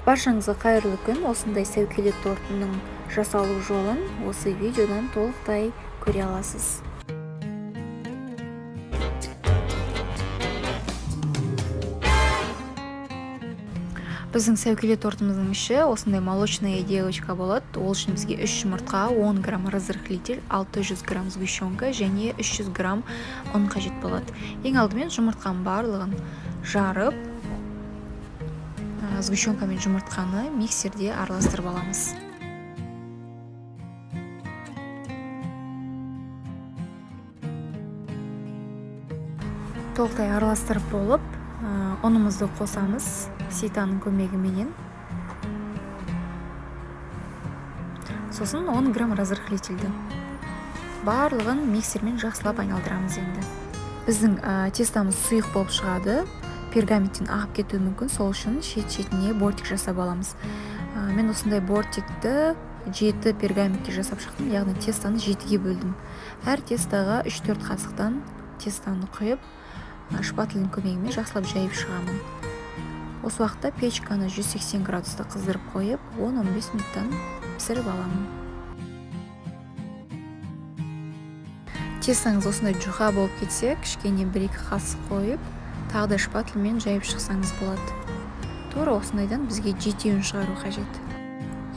Баршаңызға қайырлы күн. Осындай сәукеле тортының жасалу жолын осы видеодан толықтай көре аласыз. Біздің сәукеле тортымыздың іші осындай молочная девочка болады. Ол үшін бізге 3 жұмыртқа, 10 грамм разрыхлитель, 600 грамм сгущенка және 300 грамм ұн қажет болады. Ең алдымен жұмыртқаның барлығын жарып, сгущенка мен жұмыртқаны миксерде араластырып аламыз. Толықтай араластырып болып, ұнымызды қосамыз ситаның көмегіменен. Сосын 10 грамм разрыхлительді. Барлығын миксермен жақсылап айналдырамыз енді. Біздің тестамыз сұйық болып шығады. Пергаменттен ағып кетуі мүмкін, сол үшін шет-шетіне бортик жасап аламыз. Мен осындай бортикті 7 пергаментке жасап шықтым, яғни тестаны 7-ге бөлдім. Әр тестаға 3-4 қасықтан тестаны құйып, шпательдің көмегімен жақсылап жайып шығамын. Осы уақытта печканы 180 градуста қыздырып қойып, 10-15 минуттан пісіріп аламын. Тестаңыз осындай жұқа болып кетсе, кішкене 1-2 қасық қойып, тағы да шпательмен жайып шықсаңыз болады. Тура осындайдан бізге жетеуін шығару қажет.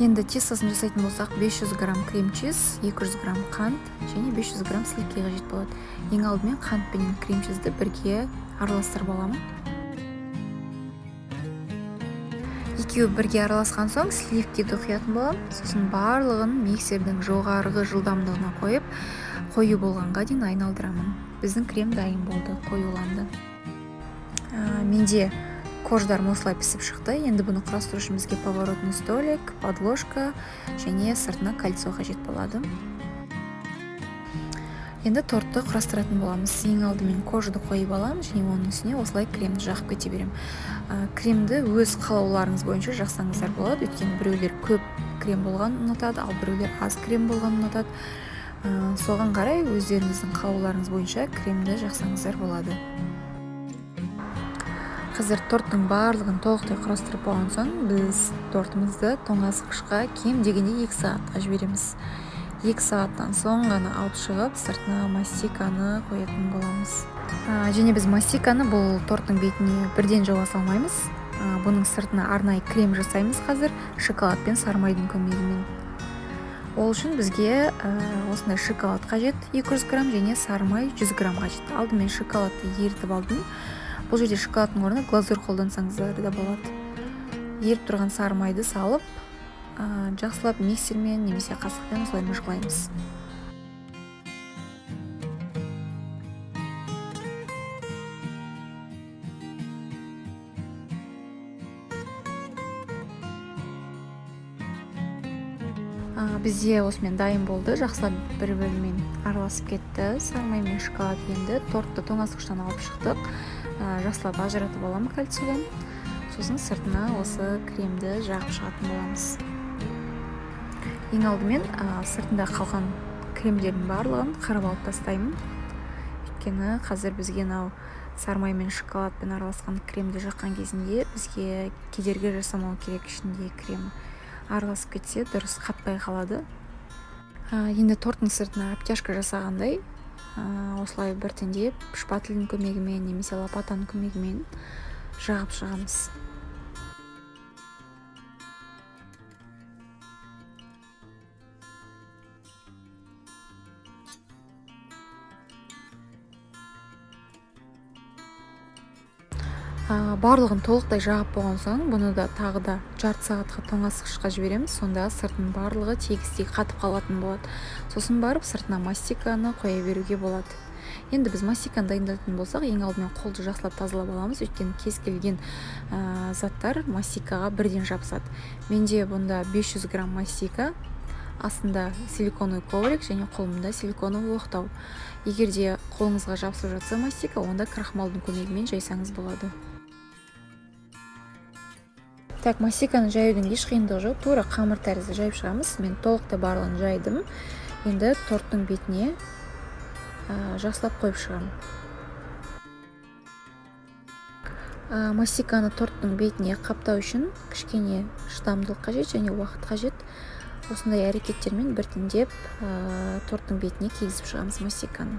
Енді тестасын жасайтын болсақ, 500 грамм крем-чиз, 200 грамм қант және 500 грамм сливки қажет болады. Ең алдымен қант пен крем-чизді бірге араластырып аламын. Екеуі бірге араласқан соң сливкиді құятын боламын. Сосын барлығын миксердің жоғарғы жылдамдығына қойып, қою болғанға дейін айналдырамын. Біздің крем дайын болды, қоюланды. Менде корждарым осылай пісіп шықты. Енді бұны құрастыру үшін бізге поворотный столик, подложка және сыртына кольцо қажет болады. Енді тортты құрастыратын боламыз. Ең алдымен коржды қойып аламын және оның үстіне осылай кремді жағып кете берем. Кремді өз қалауларыңыз бойынша жақсаңыздар болады. Өйткені біреулер көп крем болған ұнатады, ал біреулер аз крем болған ұнатады. Соған қарай өздеріңіздің қалауларыңыз бойынша кремді жақсаңыздар болады. Қазір торттың барлығын толықтай құрастырып болған соң, біз тортымызды тоңазытқышқа кем дегенде 2 сағатқа жібереміз. 2 сағаттан соң ғана алып шығып, сыртына мастиканы қоятын боламыз. Және біз мастиканы бұл торттың бетіне бірден жауа салмаймыз. Бұның сыртына арнайы крем жасаймыз қазір, шоколад пен сармайдың көмегімен. Ол үшін бізге осындай шоколад қажет, 200 грамм және сармай 100 грамм қажет. Алдымен шоколадты ерітіп алдым. Бұл жерде шоколадтың орнына глазур қолдансаңыздар да болады. Еріп тұрған сармайды салып, жақсылап миксермен немесе қасықпен осылай мыжғылаймыз. Бізде осымен дайын болды, жақсылап бір-бірімен араласып кетті. Сармай мен шоколад. Енді тортты тоңазытқыштан алып шықтық. Жақсылап ажыратып аламын кольцодан. Сосын сыртына осы кремді жағып шығатын боламыз. Ең алдымен сыртында қалған кремдердің барлығын қырып алып тастаймын. Өйткені қазір бізге сармай мен шоколадпен араласқан кремді жаққан кезінде бізге кедергі жасамау керек, ішінде крем араласып кетсе дұрыс қатпай қалады. Енді торттың сыртына обтяжка жасағандай, осылай біртіндеп шпательдің көмегімен немесе лопатаның көмегімен жағып шығамыз. Барлығын толықтай жағып болған соң, бұны да тағы да жарты сағатқа тоңазытқышқа жібереміз. Сонда сыртының барлығы тегістей қатып қалатын болады. Сосын барып сыртына мастиканы қоя беруге болады. Енді біз мастиканы дайындайтын болсақ, ең алдымен қолды жақсылап тазалап аламыз, өйткені кез келген заттар мастикаға бірден жабысады. Менде бұнда 500 грамм мастика, астында силиконовый коврик және қолымда силиконовый оқтау. Егер де қолыңызға жабысып жатса мастика, онда крахмалдың көмегімен жайсаңыз болады. Так, мастиканы жаюдың еш қиындығы жоқ, тура қамыр тәрізді жайып шығамыз. Мен толықтай барлығын жайдым. Енді торттың бетіне жақсылап қойып шығамын. Мастиканы торттың бетіне қаптау үшін кішкене шыдамдылық қажет және уақыт қажет. Осындай әрекеттермен біртіндеп торттың бетіне кигізіп шығамыз мастиканы.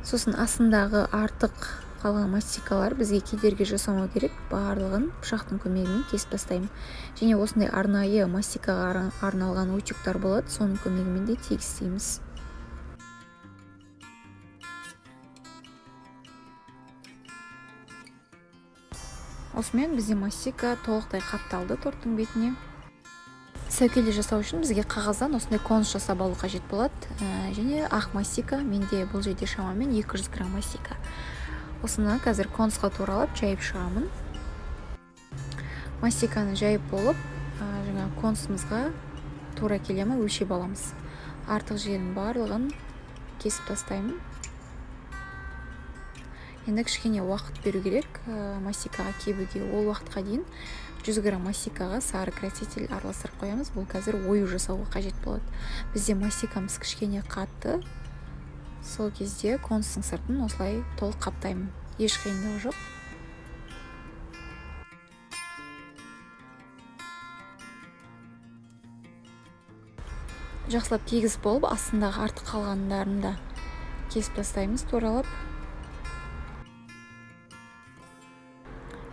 Сосын астындағы артық қалған мастикалар бізге кедергі жасамау керек. Барлығын пышақтың көмегімен кесіп тастаймын. Және осындай арнайы мастикаға арналған утюгтар болады, соның көмегімен де тегістейміз. Осымен бізде мастика толықтай қапталды торттың бетіне. Сәукеле жасау үшін бізге қағаздан осындай конус жасап алу қажет болады. Және ақ мастика, менде бұл жерде шамамен 200 грамм мастика. Осыны қазір конусқа туралап жайып шығамын. Мастиканы жайып болып, конусымызға тура келемі өлшеп аламыз. Артық жерін барлығын кесіп тастаймын. Енді кішкене уақыт беру керек мастикаға кебуге. Ол уақытқа дейін 100 грамм мастикаға сары краситель араластырып қоямыз. Бұл қазір ою жасауға қажет болады. Бізде мастикамыз кішкене қатты. Сол кезде конустың сыртын осылай толық қаптаймын. Еш қиындығы жоқ. Жақсылап кигізіп болып, астындағы артық қалғандарын да кесіп тастаймыз туралап.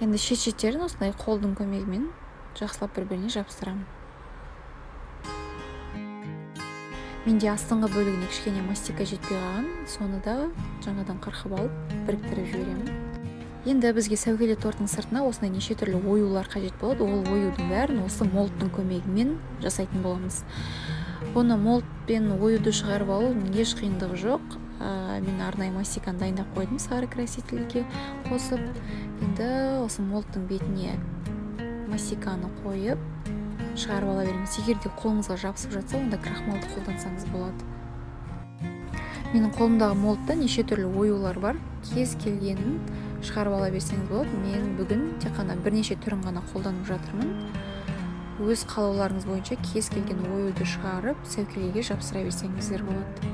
Енді шет-шеттерін осындай қолдың көмегімен жақсылап бір-біріне жабыстырамын. Менде астыңғы бөлігіне кішкене мастика жетпей қалған, соны да жаңадан қырқып алып біріктіріп жіберемін. Енді бізге сәукеле торттың сыртына осындай неше түрлі оюлар қажет болады. Ол оюдың бәрін осы молдтың көмегімен жасайтын боламыз. Бұны молдпен оюды шығарып алу еш қиындығы жоқ. Мен арнайы мастиканы дайындап қойдым сары красительге қосып. Енді осы молдтың бетіне мастиканы қойып шығарып ала береміз. Егер де қолыңызға жабысып жатса, онда крахмалды қолдансаңыз болады. Менің қолымдағы молдта неше түрлі оюлар бар. Кез келгенін шығарып ала берсеңіз болады. Мен бүгін тек қана бірнеше түрін ғана қолданып жатырмын. Өз қалауларыңыз бойынша кез келген оюды шығарып, сәукелеге жабыстыра берсеңіздер болады.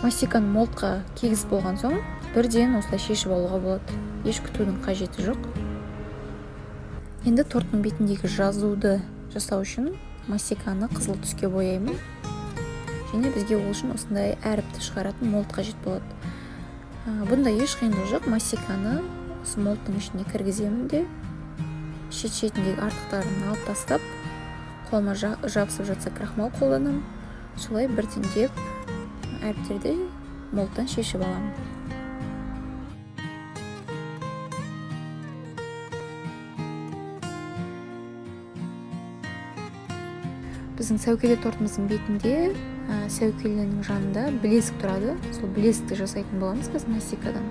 Мастиканы молдқа кигізіп болған соң, бірден осылай шешіп алуға болады. Еш күтудің қажеті жоқ. Енді торттың бетіндегі жазуды жасау үшін мастиканы қызыл түске бояймын. Және бізге ол үшін осындай әріпті шығаратын молд қажет болады. Бұнда еш қиындығы жоқ. Мастиканы осы молдтың ішіне кіргіземін де шет-шетіндегі артықтарын алып тастап, қолыма жабысып жатса крахмал қолданамын. Солай біртіндеп әріптерді молдтан шешіп аламын. Біздің сәукеле тортымыздың бетінде сәукеленің жанында білезік тұрады. Сол білезікті жасайтын боламыз қазір мастикадан.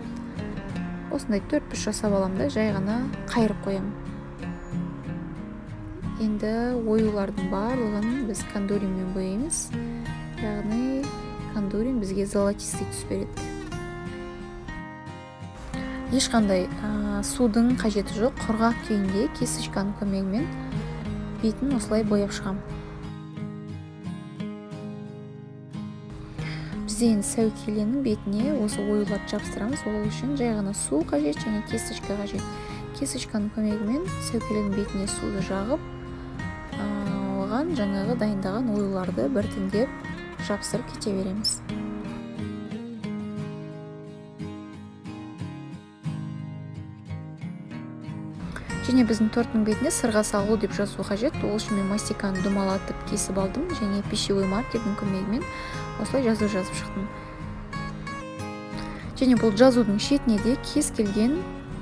Осындай 4-5 жасап аламын да жай ғана қайырып қоямын. Енді оюлардың барлығын біз кондуринмен бояймыз. Яғни кондурин бізге золотистый түс береді. Ешқандай судың қажеті жоқ. Құрғақ күйінде кесочканың көмегімен бетін осылай бояп шығамын. Бізде енді сәукеленің бетіне осы оюларды жабыстырамыз. Ол үшін жай ғана су қажет және кесочка қажет. Кесочканың көмегімен сәукеленің бетіне суды жағып, оған жаңағы дайындаған оюларды біртіндеп жабыстырып кете береміз. Және біздің торттың бетіне сырға салу деп жазу қажет. Ол үшін мен мастиканы думалатып кесіп алдым және пищевой маркердің көмегімен осылай жазу жазып шықтым. Және бұл жазудың шетіне де кез келген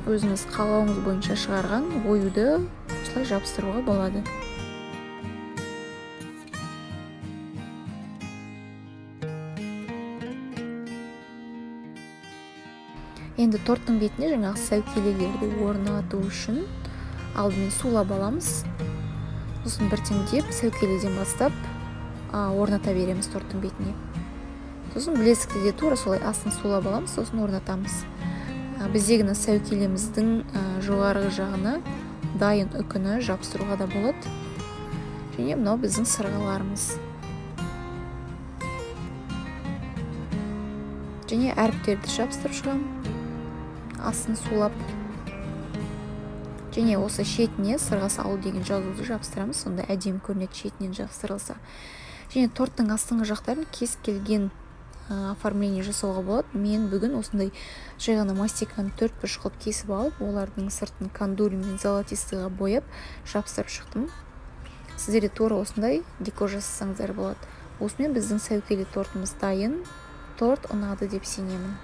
өзіңіз қалауыңыз бойынша шығарған оюды осылай жабыстыруға болады. Енді торттың бетіне жаңағы сәукелелерді орнату үшін алдымен сулап аламыз. Сосын біртіндеп сәукеледен бастап орната береміз торттың бетіне. Сосын білезікті де тура солай астын сулап аламыз, сосын орнатамыз. Біздегі сәукелеміздің жоғарғы жағына дайын үкіні жабыстыруға да болады. Және мынау біздің сырғаларымыз. Және әріптерді жабыстырып шығамын. Астын сулап. Және осы шетіне сырға салу деген жазуды жабыстырамыз. Сонда әдемі көрінеді шетінен жабыстырылса. Және торттың астыңғы жақтарын кез келген оформление жасауға болады. Мен бүгін осындай жай ғана мастиканы 4 бұрыш қылып кесіп алып, олардың сыртын кондуримен золотистыға бояп жабыстырып шықтым. Сіздер де тура осындай декор жасасаңыздар болады. Осымен біздің сәукеле тортымыз дайын. Торт ұнады деп сенемін.